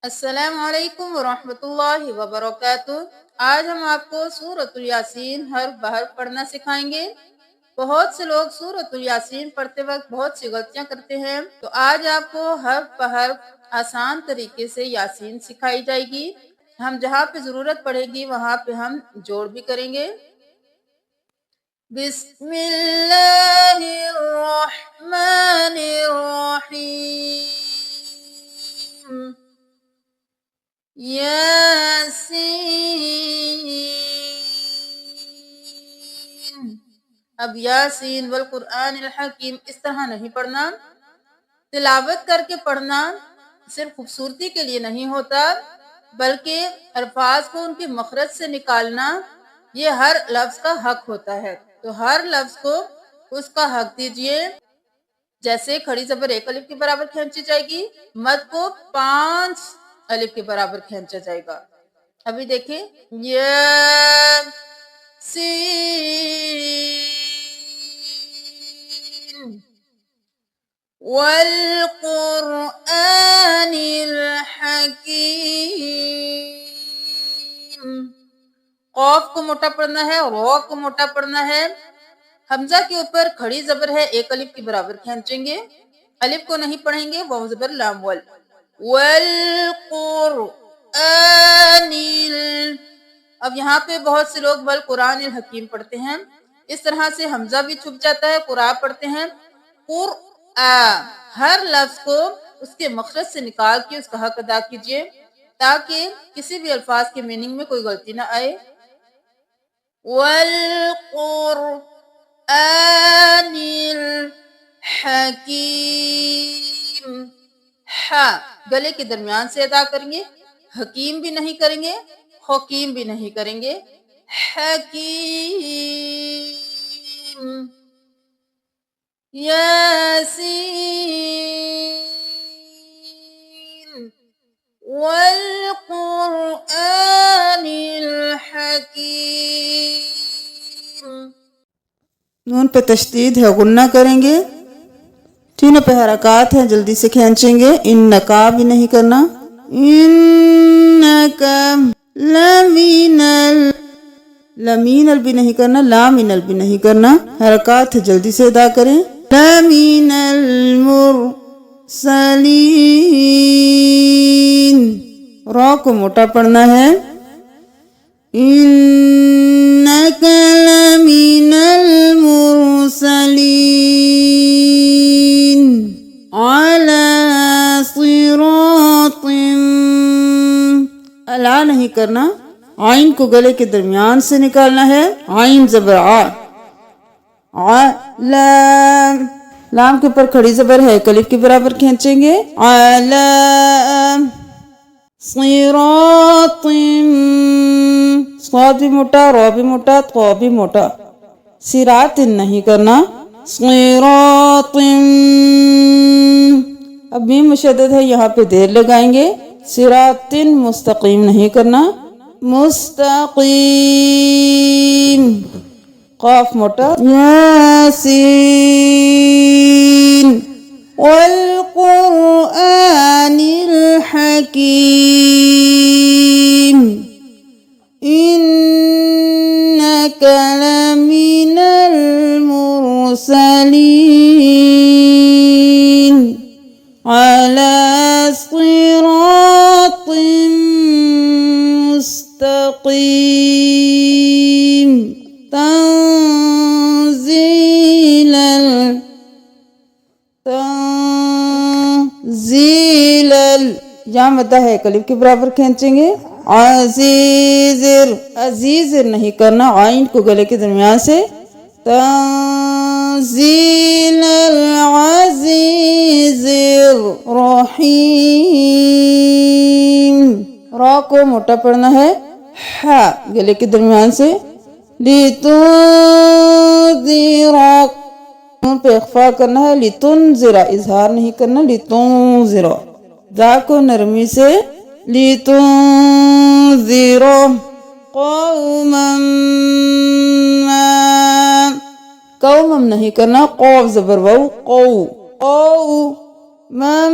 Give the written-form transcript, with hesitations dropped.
السلام علیکم ورحمۃ اللہ وبرکاتہ۔ آج ہم آپ کو سورۃ الیاسین حرف بحرف پڑھنا سکھائیں گے۔ بہت سے لوگ سورۃ الیاسین پڑھتے وقت بہت سی غلطیاں کرتے ہیں، تو آج آپ کو حرف بحرف آسان طریقے سے یاسین سکھائی جائے گی۔ ہم جہاں پہ ضرورت پڑے گی وہاں پہ ہم جوڑ بھی کریں گے۔ بسم اللہ الرحمن الرحیم، یاسین۔ اب یاسین والقرآن الحکیم اس طرح نہیں پڑھنا، تلاوت کر کے پڑھنا صرف خوبصورتی کے لیے نہیں ہوتا، بلکہ الفاظ کو ان کی مخرج سے نکالنا یہ ہر لفظ کا حق ہوتا ہے۔ تو ہر لفظ کو اس کا حق دیجئے۔ جیسے کھڑی زبر 1 الف کے برابر کھینچی جائے گی، مد کو 5 الف کے برابر کھینچا جائے گا۔ ابھی دیکھیں، یاسین والقرآن الحکیم۔ قوف کو موٹا پڑھنا ہے، رو کو موٹا پڑھنا ہے۔ حمزہ کے اوپر کھڑی زبر ہے 1 الف کے برابر کھینچیں گے، الف کو نہیں پڑھیں گے، واو زبر لام ول۔ والقرآن اب یہاں پہ بہت سے لوگ والقرآن الحکیم پڑھتے ہیں، اس طرح سے حمزہ بھی چھپ جاتا ہے، قرآ پڑھتے ہیں۔ ہر لفظ کو اس کے مخرج سے نکال کے اس کا حق ادا کیجئے تاکہ کسی بھی الفاظ کے میننگ میں کوئی غلطی نہ آئے۔ والقرآن الحکیم، گلے کے درمیان سے ادا کریں گے، حکیم بھی نہیں کریں گے، حکیم بھی نہیں کریں گے، حکیم۔ یاسین والقرآن الحکیم۔ نون پہ تشدید ہے، غنہ کریں گے۔ تینوں پہ حرکات ہیں، جلدی سے کھینچیں گے۔ انکا بھی نہیں کرنا، انکا لمینل بھی نہیں کرنا، لامینل بھی نہیں کرنا۔ حرکات ہے، جلدی سے ادا کریں۔ لمین المرسلین، را کو موٹا پڑھنا ہے۔ انکا لمین المرسلین علی صراط، الا نہیں کرنا، عین کو گلے کے درمیان سے نکالنا ہے، عین زبر لام کے اوپر کھڑی زبر ہے، 1 الف کے برابر کھینچیں گے۔ علی صراط، صاد بھی موٹا، را بھی موٹا، طا بھی موٹا۔ صراط نہیں کرنا، صراط۔ اب میم مشدد ہے، یہاں پہ دیر لگائیں گے۔ صراط مستقیم نہیں کرنا، مستقیم۔ قاف موٹا۔ یاسین والقرآن الحکیم انک لمن المرسلین علی صراط مستقیم تنزیل یہاں مدہ ہے، 1 الف کے برابر کھینچیں گے۔ عزیز نہیں کرنا، عین کو گلے کے درمیان سے۔ تنزیل العزیز الرحیم، را کو موٹا پڑھنا ہے، گلے کے درمیان سے۔ لتنذر، نون پہ اخفا کرنا ہے، لتنذر اظہار نہیں کرنا، لتنذر، ذا کو نرمی سے۔ لتنذر قوما قومم نہیں کرنا، قوف زبر واو، قو من